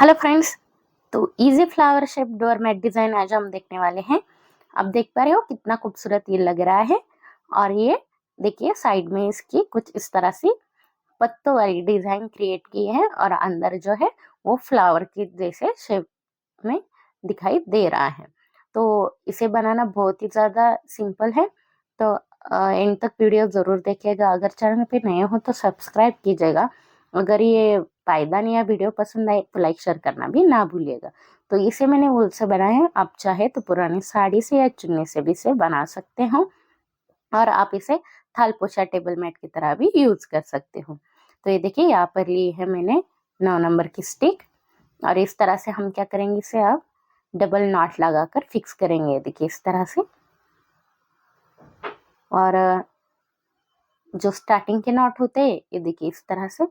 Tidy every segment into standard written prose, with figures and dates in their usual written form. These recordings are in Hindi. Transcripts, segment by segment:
Hello friends. तो easy flower shape door mat design आज हम देखने वाले हैं। आप देख पा रहे हो कितना खूबसूरत ये लग रहा है। और ये देखिए साइड में इसकी कुछ इस तरह से पत्तों वाली डिजाइन क्रिएट की है और अंदर जो है वो फ्लावर के जैसे शेप में दिखाई दे रहा है। तो इसे बनाना बहुत ही ज्यादा सिंपल है। तो एंड तक वीडियो जरूर देखिएगा। अगर चैनल पे नए हो तो सब्सक्राइब कीजिएगा। अगर ये पायदान या वीडियो पसंद आए तो लाइक शेयर करना भी ना भूलिएगा। तो इसे मैंने वूल से बनाया है। आप चाहे तो पुरानी साड़ी से या चुन्नी से भी इसे बना सकते हो और आप इसे थाल पोछा टेबल मैट की तरह भी यूज कर सकते हो। तो ये देखिए यहाँ पर ली है मैंने 9 नंबर की स्टिक और इस तरह से हम क्या करेंगे, इसे अब डबल नॉट लगाकर फिक्स करेंगे। देखिए इस तरह से। और जो स्टार्टिंग के नॉट होते हैं ये देखिए इस तरह से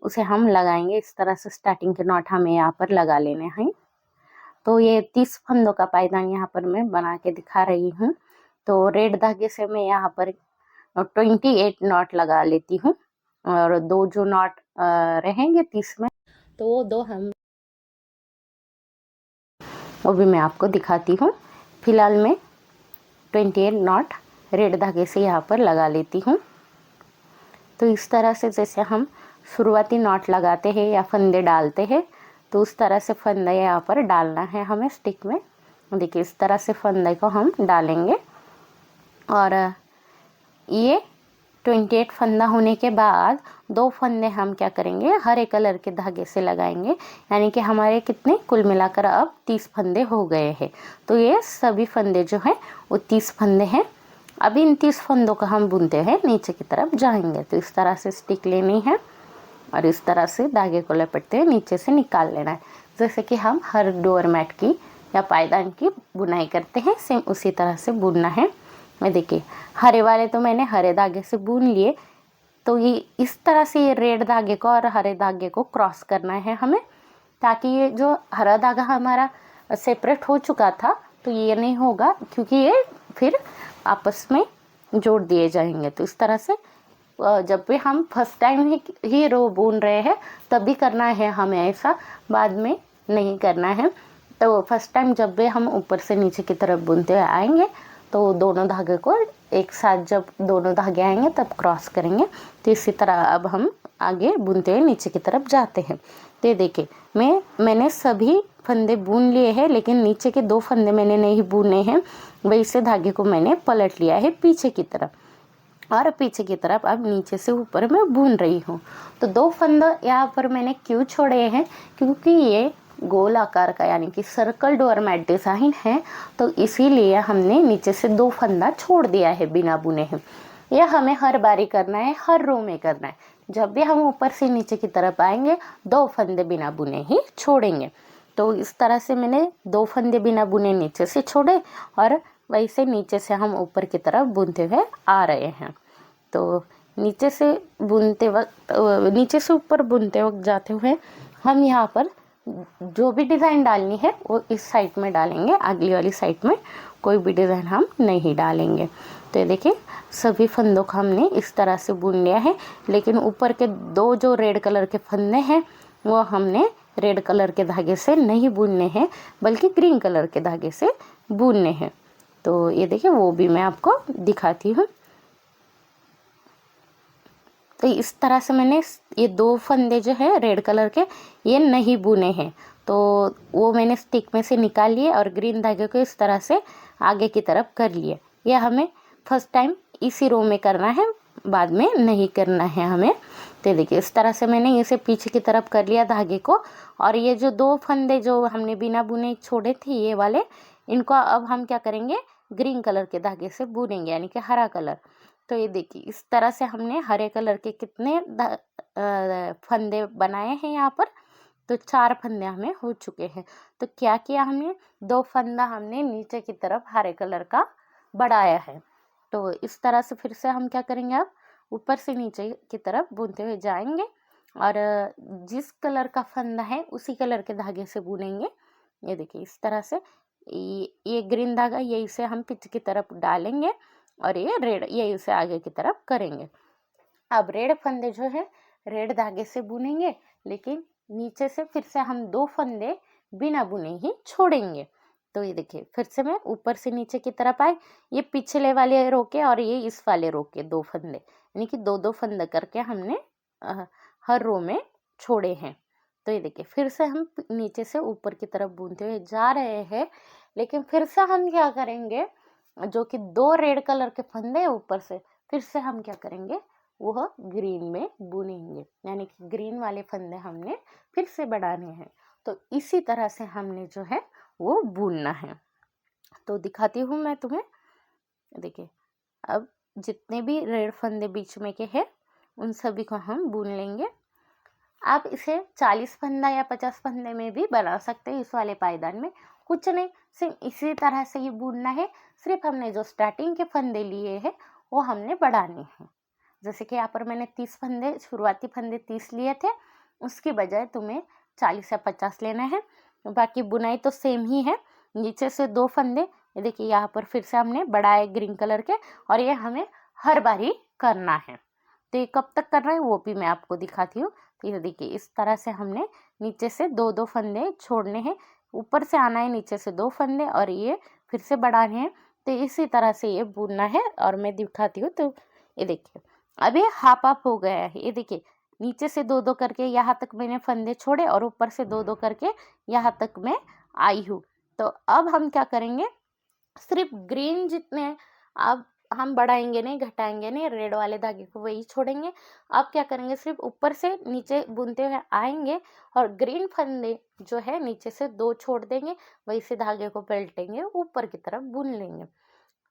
उसे हम लगाएंगे। इस तरह से स्टार्टिंग के नॉट हमें यहाँ पर लगा लेने हैं। तो ये 30 फंदों का पायदान यहाँ पर मैं बना के दिखा रही हूँ। तो रेड धागे से मैं यहाँ पर 28 नॉट लगा लेती हूँ और दो जो नॉट रहेंगे 30 में, तो वो दो हम वो भी मैं आपको दिखाती हूँ। फिलहाल मैं 28 नॉट रेड धागे से यहाँ पर लगा लेती हूँ। तो इस तरह से जैसे हम शुरुआती नॉट लगाते हैं या फंदे डालते हैं तो उस तरह से फंदा यहाँ पर डालना है हमें स्टिक में। देखिए इस तरह से फंदे को हम डालेंगे और ये 28 फंदा होने के बाद दो फंदे हम क्या करेंगे, हरे कलर के धागे से लगाएंगे। यानी कि हमारे कितने कुल मिलाकर अब 30 फंदे हो गए हैं। तो ये सभी फंदे जो है वो 30 फंदे हैं। अब इन 30 फंदों को हम बुनते हैं नीचे की तरफ जाएंगे। तो इस तरह से स्टिक लेनी है और इस तरह से धागे को लपेटते हुए नीचे से निकाल लेना है। जैसे कि हम हर डोर मैट की या पायदान की बुनाई करते हैं सेम उसी तरह से बुनना है। मैं देखिए हरे वाले तो मैंने हरे धागे से बुन लिए। तो ये इस तरह से ये रेड धागे को और हरे धागे को क्रॉस करना है हमें, ताकि ये जो हरा धागा हमारा सेपरेट हो चुका था तो ये नहीं होगा, क्योंकि ये फिर आपस में जोड़ दिए जाएंगे। तो इस तरह से जब भी हम फर्स्ट टाइम ही रो बुन रहे हैं तभी करना है हमें, ऐसा बाद में नहीं करना है। तो फर्स्ट टाइम जब भी हम ऊपर से नीचे की तरफ बुनते हुए आएंगे तो दोनों धागे को एक साथ जब दोनों धागे आएंगे तब क्रॉस करेंगे। तो इसी तरह अब हम आगे बुनते हुए नीचे की तरफ जाते हैं। तो ये देखिए मैंने सभी फंदे बुन लिए हैं, लेकिन नीचे के दो फंदे मैंने नहीं बुने हैं। वैसे धागे को मैंने पलट लिया है पीछे की तरफ और पीछे की तरफ अब नीचे से ऊपर मैं बुन रही हूँ। तो दो फंदा यहाँ पर मैंने क्यों छोड़े हैं, क्योंकि ये गोल आकार का यानी कि सर्कल डोर मैट डिजाइन है। तो इसीलिए हमने नीचे से दो फंदा छोड़ दिया है बिना बुने हैं। यह हमें हर बारी करना है, हर रो में करना है। जब भी हम ऊपर से नीचे की तरफ आएंगे दो फंदे बिना बुने ही छोड़ेंगे। तो इस तरह से मैंने दो फंदे बिना बुने नीचे से छोड़े और वैसे नीचे से हम ऊपर की तरफ बुनते हुए आ रहे हैं। तो नीचे से बुनते वक्त नीचे से ऊपर बुनते वक्त जाते हुए हम यहाँ पर जो भी डिज़ाइन डालनी है वो इस साइड में डालेंगे, अगली वाली साइड में कोई भी डिज़ाइन हम नहीं डालेंगे। तो ये देखिए सभी फंदों को हमने इस तरह से बुन लिया है, लेकिन ऊपर के दो जो रेड कलर के फंदे हैं वो हमने रेड कलर के धागे से नहीं बुनने हैं, बल्कि ग्रीन कलर के धागे से बुनने हैं। तो ये देखिए वो भी मैं आपको दिखाती हूँ। तो इस तरह से मैंने ये दो फंदे जो है रेड कलर के ये नहीं बुने हैं, तो वो मैंने स्टिक में से निकाल लिए और ग्रीन धागे को इस तरह से आगे की तरफ कर लिए। यह हमें फर्स्ट टाइम इसी रो में करना है, बाद में नहीं करना है हमें। तो देखिए इस तरह से मैंने इसे पीछे की तरफ कर लिया धागे को। और ये जो दो फंदे जो हमने बिना बुने छोड़े थे ये वाले, इनको अब हम क्या करेंगे, ग्रीन कलर के धागे से बुनेंगे, यानी कि हरा कलर। तो ये देखिए इस तरह से हमने हरे कलर के कितने फंदे बनाए हैं यहाँ पर। तो 4 फंदे हमें हो चुके हैं। तो क्या किया हमने, 2 फंदा हमने नीचे की तरफ हरे कलर का बढ़ाया है। तो इस तरह से फिर से हम क्या करेंगे, अब ऊपर से नीचे की तरफ बुनते हुए जाएंगे और जिस कलर का फंदा है उसी कलर के धागे से बुनेंगे। ये देखिए इस तरह से ये ग्रीन धागा ये इसे हम पीछे की तरफ डालेंगे और ये रेड ये इसे आगे की तरफ करेंगे। अब रेड फंदे जो है रेड धागे से बुनेंगे, लेकिन नीचे से फिर से हम 2 फंदे बिना बुने ही छोड़ेंगे। तो ये देखिए फिर से मैं ऊपर से नीचे की तरफ आए, ये पिछले वाले रो के और ये इस वाले रो के 2 फंदे, यानी कि 2-2 फंदे करके हमने हर रो में छोड़े हैं। तो ये देखिए फिर से हम नीचे से ऊपर की तरफ बुनते हुए जा रहे हैं, लेकिन फिर से हम क्या करेंगे, जो कि 2 रेड कलर के फंदे ऊपर से फिर से हम क्या करेंगे, वह ग्रीन में बुनेंगे, यानी कि ग्रीन वाले फंदे हमने फिर से बढ़ाने हैं। तो इसी तरह से हमने जो है वो बुनना है। तो दिखाती हूँ मैं तुम्हें। देखिए अब जितने भी रेड फंदे बीच में के हैं उन सभी को हम बुन लेंगे। आप इसे 40 फंदा या 50 फंदे में भी बना सकते हैं। इस वाले पायदान में कुछ नहीं, सिर्फ इसी तरह से ही बुनना है। सिर्फ हमने जो स्टार्टिंग के फंदे लिए हैं वो हमने बढ़ाने हैं। जैसे कि यहाँ पर मैंने 30 फंदे, शुरुआती फंदे 30 लिए थे, उसकी बजाय तुम्हें 40 या 50 लेना है। बाकी बुनाई तो सेम ही है। नीचे से 2 फंदे, ये देखिए यहाँ पर फिर से हमने बढ़ाए ग्रीन कलर के, और ये हमें हर बारी करना है। तो ये कब तक करना है वो भी मैं आपको दिखाती हूँ। तो ये देखिए इस तरह से हमने नीचे से 2-2 फंदे छोड़ने हैं, ऊपर से आना है, नीचे से 2 फंदे और ये फिर से बढ़ाने हैं। तो इसी तरह से ये बुनना है और मैं दिखाती हूँ। तो ये देखिए अब ये हाफ हाफ हो गया है। ये देखिए नीचे से 2-2 करके यहाँ तक मैंने फंदे छोड़े और ऊपर से 2-2 करके यहाँ तक मैं आई हूँ। तो अब हम क्या करेंगे, सिर्फ ग्रीन जितने अब हम बढ़ाएंगे नहीं, घटाएंगे नहीं, रेड वाले धागे को वही छोड़ेंगे। अब क्या करेंगे, सिर्फ ऊपर से नीचे बुनते हुए आएंगे और ग्रीन फंदे जो है नीचे से 2 छोड़ देंगे, वही से धागे को पलटेंगे, ऊपर की तरफ बुन लेंगे।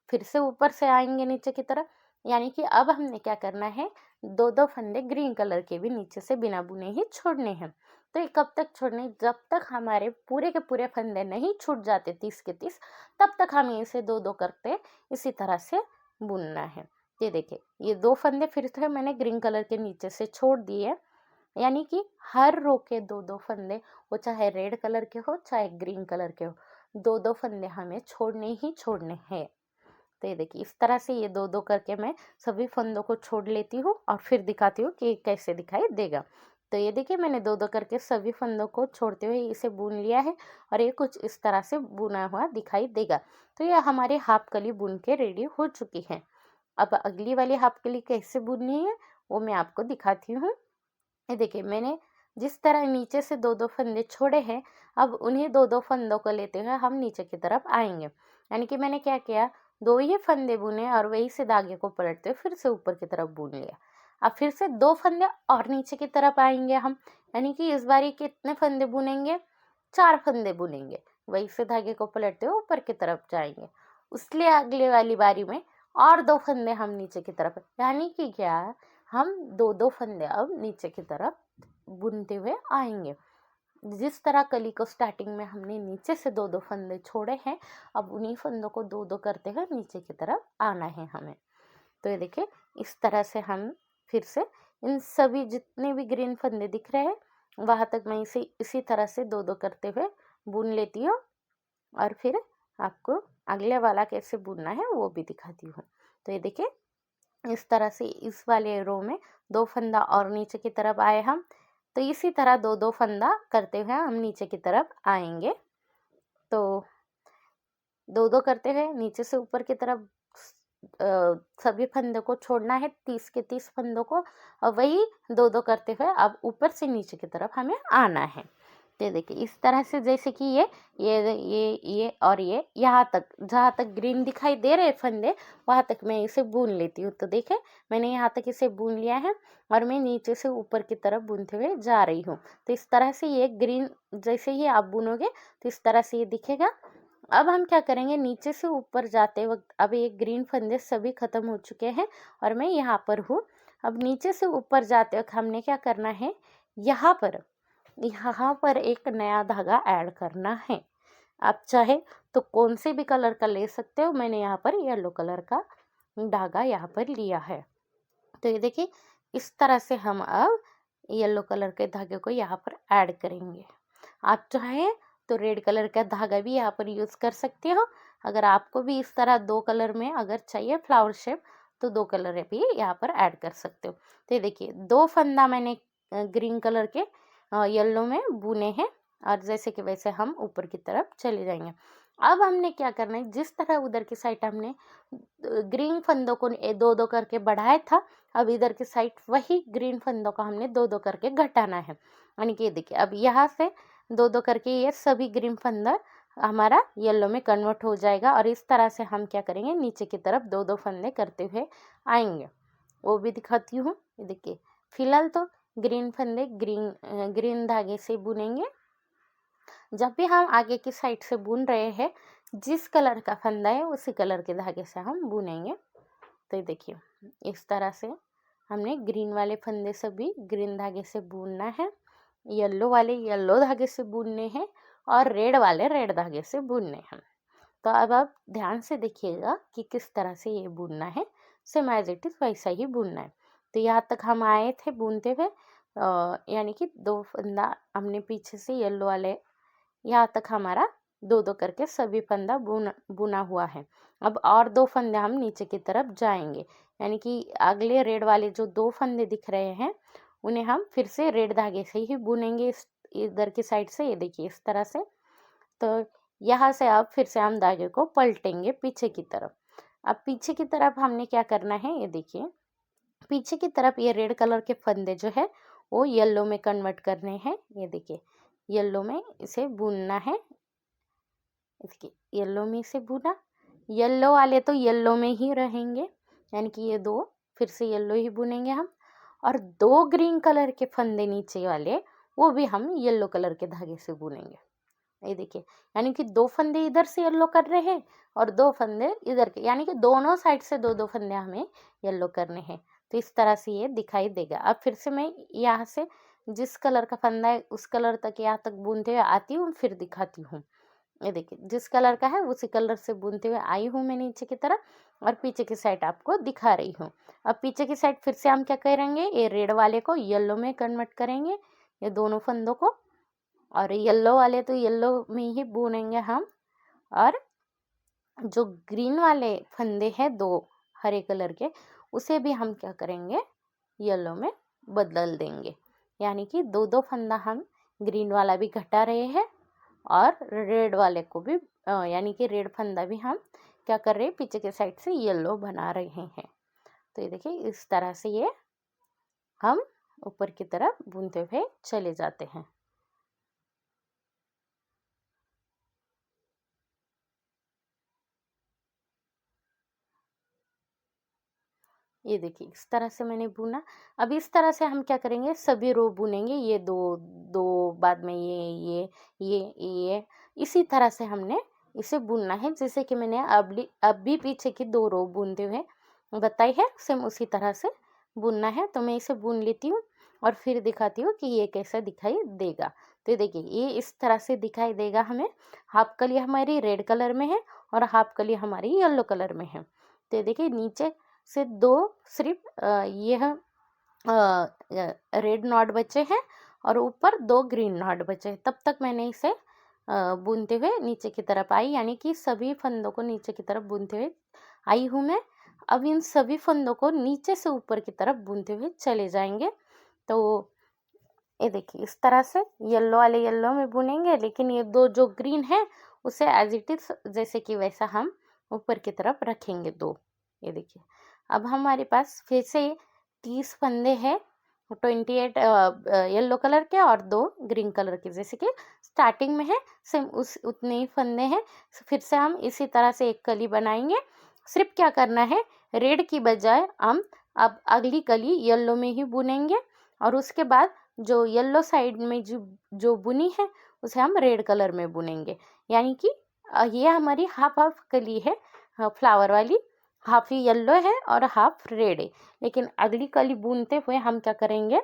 फिर से ऊपर से आएंगे नीचे की तरफ, यानी कि अब हमने क्या करना है, 2-2 फंदे ग्रीन कलर के भी नीचे से बिना बुने ही छोड़ने हैं। तो ये कब तक छोड़ने, जब तक हमारे पूरे के पूरे फंदे नहीं छूट जाते 30 के 30, तब तक हमें इसे 2-2 करते इसी तरह से बुनना है। ये देखिए ये 2 फंदे फिर से मैंने ग्रीन कलर के नीचे से छोड़ दिए, यानी कि हर रो के 2-2 फंदे, वो चाहे रेड कलर के हो चाहे ग्रीन कलर के हो, 2-2 फंदे हमें छोड़ने ही छोड़ने हैं। तो ये देखिए इस तरह से ये 2-2 करके मैं सभी फंदों को छोड़ लेती हूँ और फिर दिखाती हूँ कि कैसे दिखाई देगा। तो ये देखिए मैंने 2-2 करके सभी फंदों को छोड़ते हुए इसे बुन लिया है और ये कुछ इस तरह से बुना हुआ दिखाई देगा। तो ये हमारी हाफ कली बुन के रेडी हो चुकी है। अब अगली वाली हाफ कली कैसे बुननी है वो मैं आपको दिखाती हूँ। ये देखिए मैंने जिस तरह नीचे से 2-2 फंदे छोड़े हैं, अब उन्हीं 2-2 फंदों को लेते हुए हम नीचे की तरफ आएंगे। यानी कि मैंने क्या किया, 2 ही फंदे बुने और वही से धागे को पलटते हुए फिर से ऊपर की तरफ बुन लिया। अब फिर से 2 फंदे और नीचे की तरफ आएंगे हम, यानी कि इस बारी कितने फंदे बुनेंगे, 4 फंदे बुनेंगे, वही से धागे को पलटते हुए ऊपर की तरफ जाएंगे। उसलिए अगले वाली बारी में और 2 फंदे हम नीचे की तरफ, यानी कि क्या, हम 2-2 फंदे अब नीचे की तरफ बुनते हुए आएंगे। जिस तरह कली को स्टार्टिंग में हमने नीचे से 2-2 फंदे छोड़े हैं, अब उन्हीं फंदों को 2-2 करते हुए नीचे की तरफ आना है हमें। तो ये देखिए इस तरह से हम फिर से इन सभी जितने भी ग्रीन फंदे दिख रहे हैं वहां तक मैं इसे इसी तरह से 2-2 करते हुए बुन लेती हूँ और फिर आपको अगले वाला कैसे बुनना है वो भी दिखाती हूँ। तो ये देखिए इस तरह से इस वाले रो में 2 फंदा और नीचे की तरफ आए हम, तो इसी तरह 2-2 फंदा करते हुए हम नीचे की तरफ आएंगे। तो 2-2 करते हुए नीचे से ऊपर की तरफ सभी फंदों को छोड़ना है, 30 के 30 फंदों को, और वही 2-2 करते हुए अब ऊपर से नीचे की तरफ हमें आना है। तो देखिए इस तरह से, जैसे कि ये और ये यहाँ तक, जहाँ तक ग्रीन दिखाई दे रहे फंदे वहाँ तक मैं इसे बुन लेती हूँ। तो देखें मैंने यहाँ तक इसे बुन लिया है और मैं नीचे से ऊपर की तरफ बुनते हुए जा रही हूँ। तो इस तरह से ये ग्रीन जैसे ही आप बुनोगे तो इस तरह से ये दिखेगा। अब हम क्या करेंगे, नीचे से ऊपर जाते वक्त अब ये ग्रीन फंदे सभी खत्म हो चुके हैं और मैं यहाँ पर हूँ। अब नीचे से ऊपर जाते वक्त हमने क्या करना है, यहाँ पर एक नया धागा ऐड करना है। आप चाहे तो कौन से भी कलर का ले सकते हो, मैंने यहाँ पर येलो कलर का धागा यहाँ पर लिया है। तो ये देखिए इस तरह से हम अब येलो कलर के धागे को यहाँ पर ऐड करेंगे। आप चाहे तो रेड कलर का धागा भी यहाँ पर यूज कर सकते हो। अगर आपको भी इस तरह 2 कलर में अगर चाहिए फ्लावर शेप तो 2 कलर भी यहाँ पर ऐड कर सकते हो। तो ये देखिए 2 फंदा मैंने ग्रीन कलर के येलो में बुने हैं और जैसे कि वैसे हम ऊपर की तरफ चले जाएंगे। अब हमने क्या करना है, जिस तरह उधर की साइड हमने ग्रीन फंदों को दो दो करके बढ़ाया था, अब इधर की साइड वही ग्रीन फंदों को हमने दो दो करके घटाना है। यानी कि देखिए अब यहाँ से दो दो करके ये सभी ग्रीन फंदा हमारा येलो में कन्वर्ट हो जाएगा और इस तरह से हम क्या करेंगे, नीचे की तरफ दो दो फंदे करते हुए आएंगे। वो भी दिखाती हूँ। ये देखिए फिलहाल तो ग्रीन फंदे ग्रीन धागे से बुनेंगे। जब भी हम आगे की साइड से बुन रहे हैं, जिस कलर का फंदा है उसी कलर के धागे से हम बुनेंगे। तो देखिए इस तरह से हमने ग्रीन वाले फंदे से भी ग्रीन धागे से बुनना है, येलो वाले येलो धागे से बुनने हैं और रेड वाले रेड धागे से बुनने हैं। तो अब आप ध्यान से देखिएगा कि किस तरह से ये बुनना है, सेम एज इट इज वैसा ही बुनना है। तो यहाँ तक हम आए थे बुनते हुए, यानी कि दो फंदा हमने पीछे से येलो वाले, यहाँ तक हमारा दो दो करके सभी फंदा बुना हुआ है। अब और दो फंदे हम नीचे की तरफ जाएंगे, यानी कि अगले रेड वाले जो दो फंदे दिख रहे हैं उन्हें हम फिर से रेड धागे से ही बुनेंगे इधर की साइड से। ये देखिए इस तरह से। तो यहाँ से अब फिर से हम धागे को पलटेंगे पीछे की तरफ। अब पीछे की तरफ हमने क्या करना है, ये देखिए पीछे की तरफ ये रेड कलर के फंदे जो है वो येलो में कन्वर्ट करने हैं। ये देखिए येलो में इसे बुनना है। इसकी येलो में इसे बुना, येलो वाले तो येलो में ही रहेंगे, यानी कि ये दो फिर से येलो ही बुनेंगे हम, और दो ग्रीन कलर के फंदे नीचे वाले वो भी हम येलो कलर के धागे से बुनेंगे। ये देखिए यानी कि दो फंदे इधर से येलो कर रहे हैं और दो फंदे इधर के, यानी कि दोनों साइड से दो दो फंदे हमें येलो करने हैं। तो इस तरह से ये दिखाई देगा। अब फिर से मैं यहाँ से जिस कलर का फंदा है उस कलर तक यहाँ तक बुनते हुए आती हूँ, फिर दिखाती हूँ। ये देखिए जिस कलर का है उसी कलर से बुनते हुए आई हूँ मैं नीचे की तरफ और पीछे की साइड आपको दिखा रही हूँ। अब पीछे की साइड फिर से हम क्या करेंगे, ये रेड वाले को येलो में कन्वर्ट करेंगे, ये दोनों फंदों को, और येलो वाले तो येलो में ही बुनेंगे हम, और जो ग्रीन वाले फंदे हैं दो हरे कलर के उसे भी हम क्या करेंगे, येलो में बदल देंगे। यानी कि दो दो फंदा हम ग्रीन वाला भी घटा रहे हैं और रेड वाले को भी यानी कि रेड फंदा भी हम क्या कर रहे हैं, पीछे के साइड से येलो बना रहे हैं। तो ये देखिए इस तरह से ये हम ऊपर की तरफ बुनते हुए चले जाते हैं। ये देखिए इस तरह से मैंने बुना। अब इस तरह से हम क्या करेंगे, सभी रो बुनेंगे, ये दो दो बाद में ये इसी तरह से हमने इसे बुनना है, जैसे कि मैंने अब भी पीछे की दो रो बुनते हुए बताई है, सेम उसी तरह से बुनना है। तो मैं इसे बुन लेती हूँ और फिर दिखाती हूँ कि ये कैसा दिखाई देगा। तो देखिए ये इस तरह से दिखाई देगा हमें। हाफ कली हमारी रेड कलर में है और हाफ कली हमारी येलो कलर में है। तो देखिए नीचे से दो सिर्फ यह रेड नॉट बचे हैं और ऊपर दो ग्रीन नॉट बचे हैं। तब तक मैंने इसे बुनते हुए नीचे की तरफ आई, यानी कि सभी फंदों को नीचे की तरफ बुनते हुए आई हूँ मैं। अब इन सभी फंदों को नीचे से ऊपर की तरफ बुनते हुए चले जाएंगे। तो ये देखिए इस तरह से येलो वाले येलो में बुनेंगे, लेकिन ये दो जो ग्रीन है उसे एज इट इज जैसे कि वैसा हम ऊपर की तरफ रखेंगे दो। ये देखिए अब हमारे पास फिर से 30 फंदे हैं, 28 येलो कलर के और दो ग्रीन कलर के, जैसे कि स्टार्टिंग में है सेम उतने ही फंदे हैं। फिर से हम इसी तरह से एक कली बनाएंगे। सिर्फ क्या करना है, रेड की बजाय हम अब अगली कली येलो में ही बुनेंगे और उसके बाद जो येलो साइड में जो बुनी है उसे हम रेड कलर में बुनेंगे। यानी कि ये हमारी हाफ हाफ कली है, फ्लावर वाली, हाफ ही येलो है और हाफ रेड है। लेकिन अगली कली बुनते हुए हम क्या करेंगे,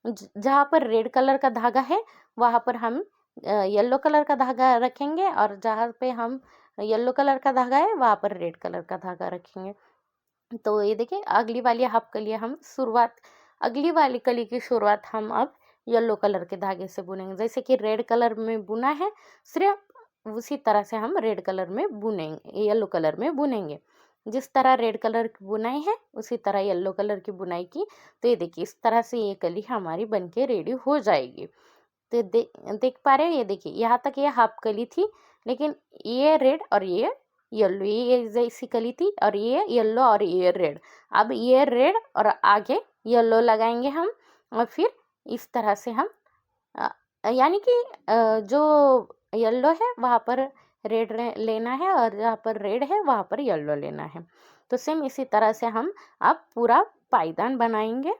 जहाँ पर रेड कलर का धागा है वहाँ पर हम येलो कलर का धागा रखेंगे और जहाँ पे हम येलो कलर का धागा है वहाँ पर रेड कलर का धागा रखेंगे। तो ये देखिए अगली वाली हाफ कली हम अगली वाली कली की शुरुआत हम अब येलो कलर के धागे से बुनेंगे। जैसे कि रेड कलर में बुना है सिर्फ उसी तरह से हम रेड कलर में बुनेंगे, येलो कलर में बुनेंगे। जिस तरह रेड कलर की बुनाई है उसी तरह येलो कलर की बुनाई की। तो ये देखिए इस तरह से ये कली हमारी बनके रेडी हो जाएगी। तो देख पा रहे हो, ये देखिए यहाँ तक ये हाफ कली थी, लेकिन ये रेड और ये येलो, ये जैसी कली थी और ये येलो और ये रेड। अब ये रेड और आगे येलो लगाएंगे हम, और फिर इस तरह से हम यानी कि जो येलो है वहाँ पर रेड लेना है और जहाँ पर रेड है वहाँ पर येलो लेना है। तो सेम इसी तरह से हम अब पूरा पायदान बनाएंगे।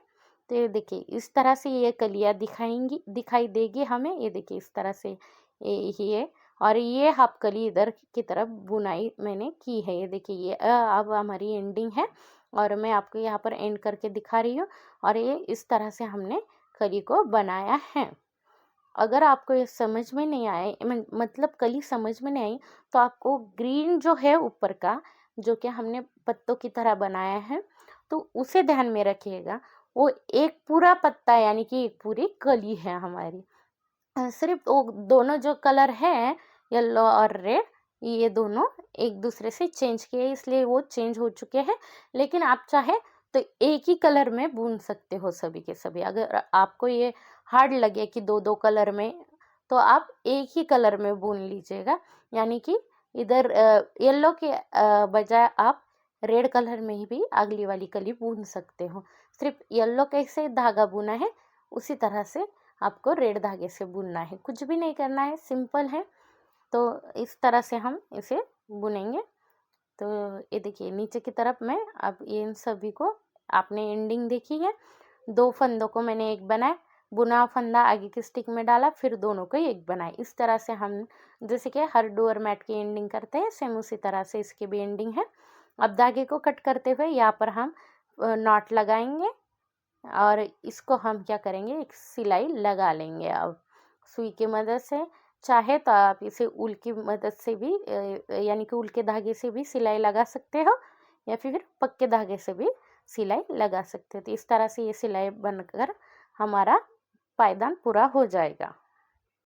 तो ये देखिए इस तरह से ये कलियाँ दिखाई देगी हमें। ये देखिए इस तरह से ये और ये हाफ कली इधर की तरफ बुनाई मैंने की है। ये देखिए ये अब हमारी एंडिंग है और मैं आपको यहाँ पर एंड करके दिखा रही हूँ। और ये इस तरह से हमने कली को बनाया है। अगर आपको ये समझ में नहीं आए, मतलब कली समझ में नहीं आई, तो आपको ग्रीन जो है ऊपर का, जो कि हमने पत्तों की तरह बनाया है, तो उसे ध्यान में रखिएगा। वो एक पूरा पत्ता यानी कि एक पूरी कली है हमारी। सिर्फ वो दोनों जो कलर है येलो और रेड, ये दोनों एक दूसरे से चेंज किए, इसलिए वो चेंज हो चुके हैं। लेकिन आप चाहे तो एक ही कलर में बुन सकते हो सभी के सभी। अगर आपको ये हार्ड लगे कि दो दो कलर में, तो आप एक ही कलर में बुन लीजिएगा। यानी कि इधर येलो के बजाय आप रेड कलर में ही भी अगली वाली कली बुन सकते हो। सिर्फ येलो कैसे धागा बुना है उसी तरह से आपको रेड धागे से बुनना है, कुछ भी नहीं करना है, सिंपल है। तो इस तरह से हम इसे बुनेंगे। तो ये देखिए नीचे की तरफ मैं अब इन सभी को, आपने एंडिंग देखी है, 2 फंदों को मैंने एक बनाया, बुना फंदा आगे की स्टिक में डाला, फिर दोनों को एक बनाए। इस तरह से हम जैसे कि हर डोर मैट की एंडिंग करते हैं, सेम उसी तरह से इसकी भी एंडिंग है। अब धागे को कट करते हुए यहाँ पर हम नॉट लगाएंगे और इसको हम क्या करेंगे, एक सिलाई लगा लेंगे। अब सुई की मदद से, चाहे तो आप इसे ऊल की मदद से भी यानी कि ऊल के धागे से भी सिलाई लगा सकते हो, या फिर पक्के धागे से भी सिलाई लगा सकते हो। तो इस तरह से ये सिलाई बनकर हमारा पायदान पूरा हो जाएगा।